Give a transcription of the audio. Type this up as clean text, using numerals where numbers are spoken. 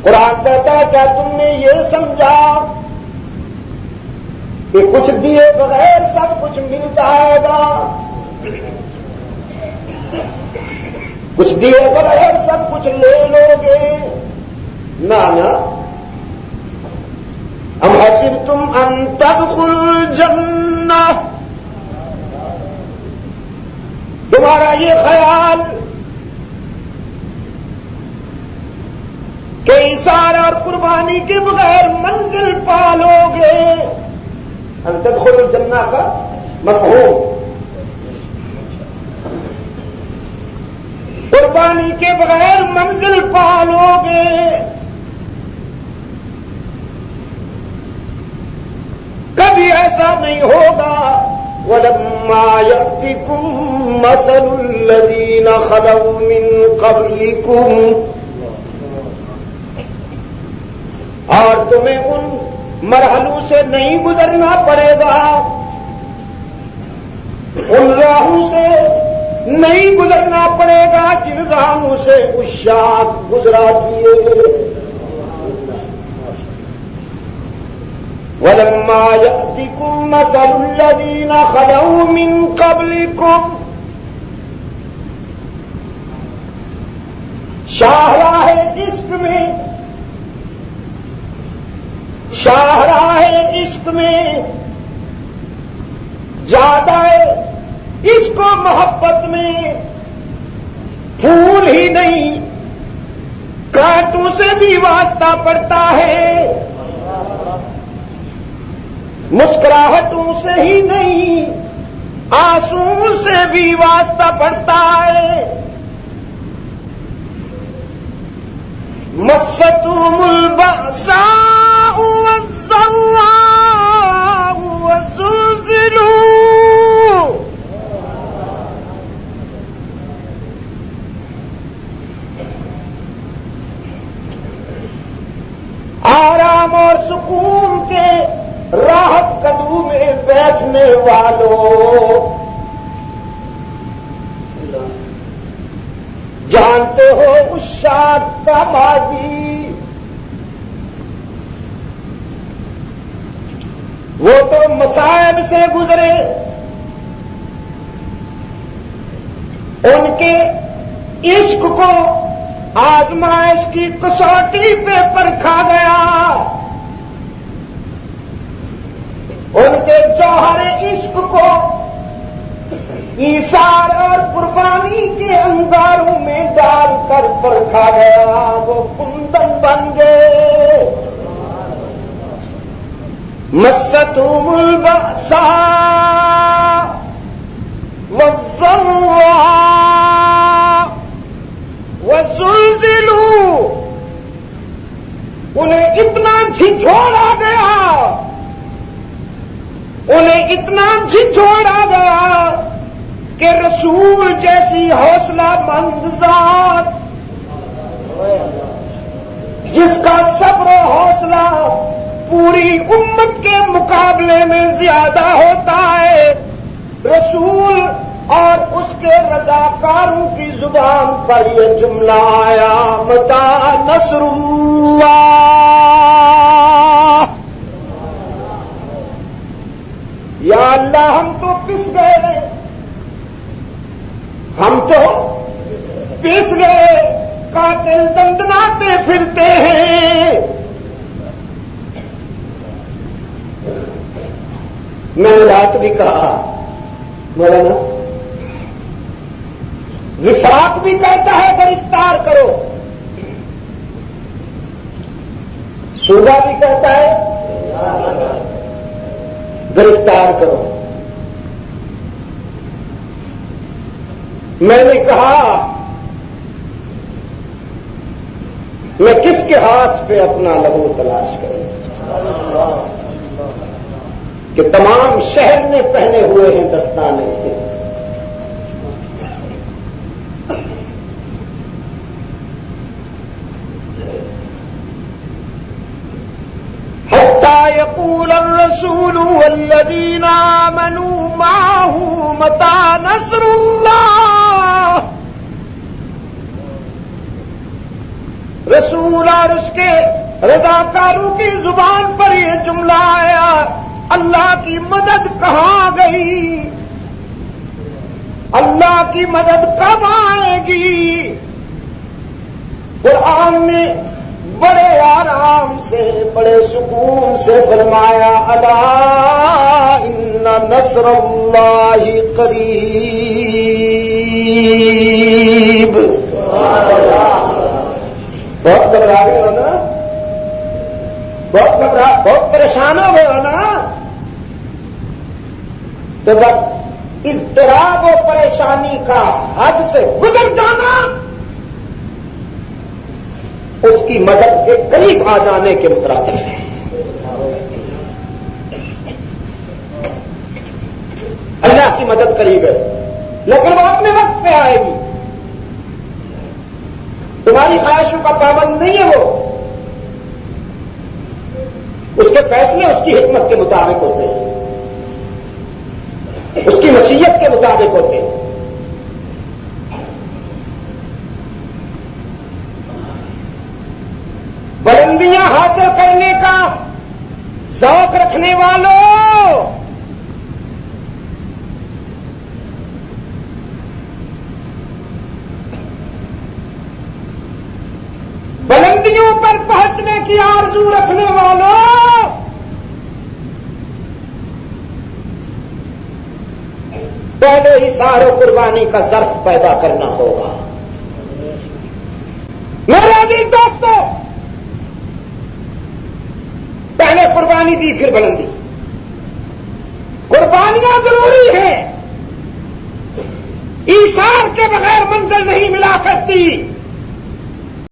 قرآن کہتا ہے کیا تم نے یہ سمجھا کہ کچھ دیے بغیر سب کچھ مل جائے گا؟ کچھ دیے بغیر سب کچھ لے لو گے؟ نہ ام حسبتم ان تدخلوا الجنہ، تمہارا یہ خیال کہ ایثار اور قربانی کے بغیر منزل پالو گے؟ ان تدخلوا الجنہ کا مفہوم قربانی کے بغیر منزل پالو گے؟ کبھی ایسا نہیں ہوگا۔ وَلَمَّا يَأْتِكُم مَّثَلُ الَّذِينَ خَلَوْا مِن قَبْلِكُمْ، اور تمہیں ان مرحلوں سے نہیں گزرنا پڑے گا، ان راہوں سے نہیں گزرنا پڑے گا جن راہوں سے اس شاخ گزرا کیے۔ وَلَمَّا يَأْتِكُم مَّثَلُ الَّذِينَ خَلَوْا مِن قَبْلِكُمْ، شاہراہ عشق میں، شاہراہ عشق میں زیادہ عشق و محبت میں پھول ہی نہیں کانٹوں سے بھی واسطہ پڑتا ہے، مسکراہٹوں سے ہی نہیں آنسوں سے بھی واسطہ پڑتا ہے۔ مَسَّتْهُمُ الْبَأْسَاءُ وَالضَّرَّاءُ وَزُلْزِلُوا، آرام اور سکون کے راحت قدوں میں بیٹھنے والوں، جانتے ہو اس شاد کا ماضی، وہ تو مصائب سے گزرے، ان کے عشق کو آزمائش کی کسوٹی پہ پرکھا گیا، ان کے جوہر عشق کو ایثار اور قربانی کے انگاروں میں ڈال کر پرکھا گیا، وہ کندن بن گئے۔ مَسَّتْهُمُ الْبَأْسَاءُ وَالضَّرَّاءُ وَزُلْزِلُوا، انہیں اتنا جھنجھوڑا گیا، انہیں اتنا جھنجھوڑا گیا کہ رسول جیسی حوصلہ مند ذات، جس کا صبر و حوصلہ پوری امت کے مقابلے میں زیادہ ہوتا ہے، رسول اور اس کے رضاکاروں کی زبان پر یہ جملہ آیا، متی نصر اللہ، یا اللہ ہم تو پس گئے، ہم تو پس گئے، قاتل دندناتے پھرتے ہیں۔ میں نے رات بھی کہا مولانا، وفاق بھی کہتا ہے گرفتار کرو، صوبہ بھی کہتا ہے گرفتار کرو۔ میں نے کہا میں کس کے ہاتھ پہ اپنا لہو تلاش کروں کہ تمام شہر نے پہنے ہوئے ہیں دستانے، حتى يقول الرسول والذين آمنوا معه متى نصر الله، رسول اور اس کے رضاکاروں کی زبان پر یہ جملہ آیا، اللہ کی مدد کہاں گئی؟ اللہ کی مدد کب آئے گی؟ قرآن نے بڑے آرام سے، بڑے سکون سے فرمایا، الا ان نصر اللہ قریب۔ بہت گھبرا گئے ہو نا، بہت پریشان ہو گئے ہو نا، تو بس اضطراب و پریشانی کا حد سے گزر جانا اس کی مدد کے قریب آ جانے کے مترادف ہے۔ اللہ کی مدد قریب ہے، لیکن وہ اپنے وقت پہ آئے گی، تمہاری خواہشوں کا پابند نہیں ہے، وہ اس کے فیصلے اس کی حکمت کے مطابق ہوتے ہیں، اس کی مشیت کے مطابق ہوتے ہیں۔ بلندیاں حاصل کرنے کا ذوق رکھنے والوں، بلندیوں پر پہنچنے کی آرزو رکھنے والوں، پہلے ہی سارے قربانی کا ظرف پیدا کرنا ہوگا۔ میرے عزیز دوستوں، پہلے قربانی دی پھر بلندی۔ قربانیاں ضروری ہیں، ایثار کے بغیر منزل نہیں ملا کرتی۔